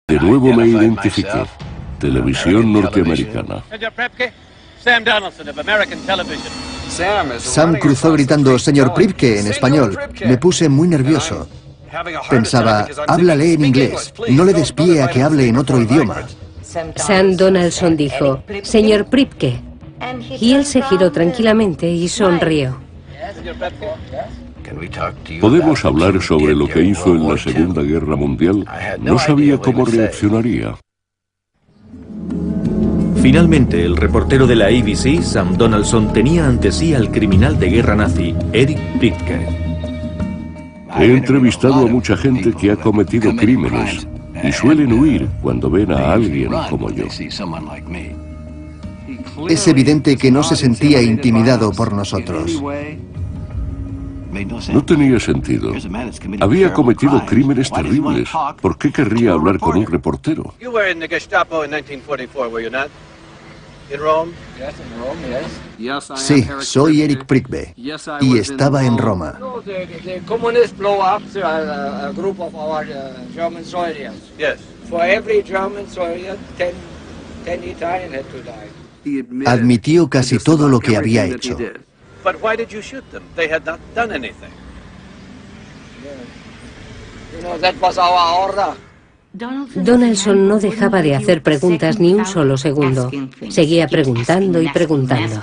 De nuevo me identifiqué. Televisión norteamericana. Sam cruzó gritando «Señor Pripke» en español. Me puse muy nervioso. Pensaba, háblale en inglés, no le despíe a que hable en otro idioma. Sam Donaldson dijo, «Señor Pripke». Y él se giró tranquilamente y sonrió. ¿Podemos hablar sobre lo que hizo en la Segunda Guerra Mundial? No sabía cómo reaccionaría. Finalmente, el reportero de la ABC, Sam Donaldson, tenía ante sí al criminal de guerra nazi, Erich Priebke. He entrevistado a mucha gente que ha cometido crímenes y suelen huir cuando ven a alguien como yo. Es evidente que no se sentía intimidado por nosotros. No tenía sentido. Había cometido crímenes terribles. ¿Por qué querría hablar con un reportero? Sí, soy Erich Priebke y estaba en Roma. Admitió casi todo lo que había hecho. Donaldson no dejaba de hacer preguntas ni un solo segundo. Seguía preguntando y preguntando.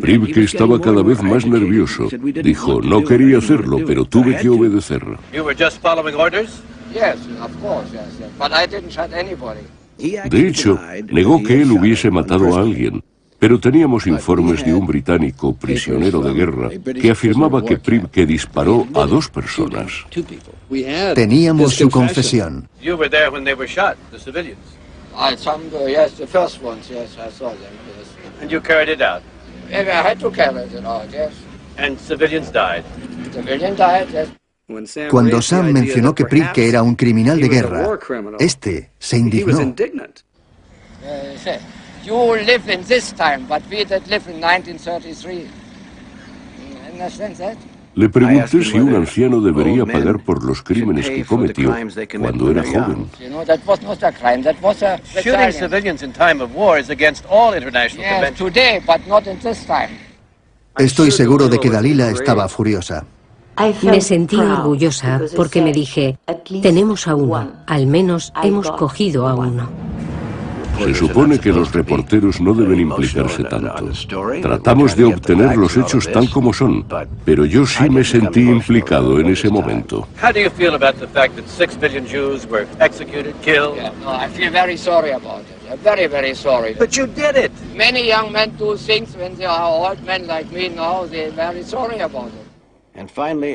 Priebke estaba cada vez más nervioso. Dijo, no quería hacerlo, pero tuve que obedecer. De hecho, negó que él hubiese matado a alguien, pero teníamos informes de un británico prisionero de guerra que afirmaba que Priebke disparó a 2 personas. Teníamos su confesión. Cuando Sam mencionó que Priebke era un criminal de guerra, este se indignó. Le pregunté si un anciano debería pagar por los crímenes que cometió cuando era joven. Estoy seguro de que Dalila estaba furiosa. Me sentí orgullosa porque me dije, tenemos a uno, al menos hemos cogido a uno. Se supone que los reporteros no deben implicarse tanto. Tratamos de obtener los hechos tal como son, pero yo sí me sentí implicado en ese momento.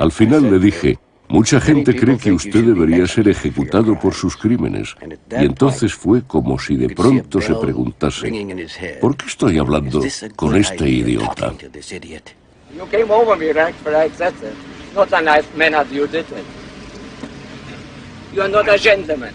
Al final le dije, mucha gente cree que usted debería ser ejecutado por sus crímenes. Y entonces fue como si de pronto se preguntase, ¿por qué estoy hablando con este idiota? You are not a gentleman.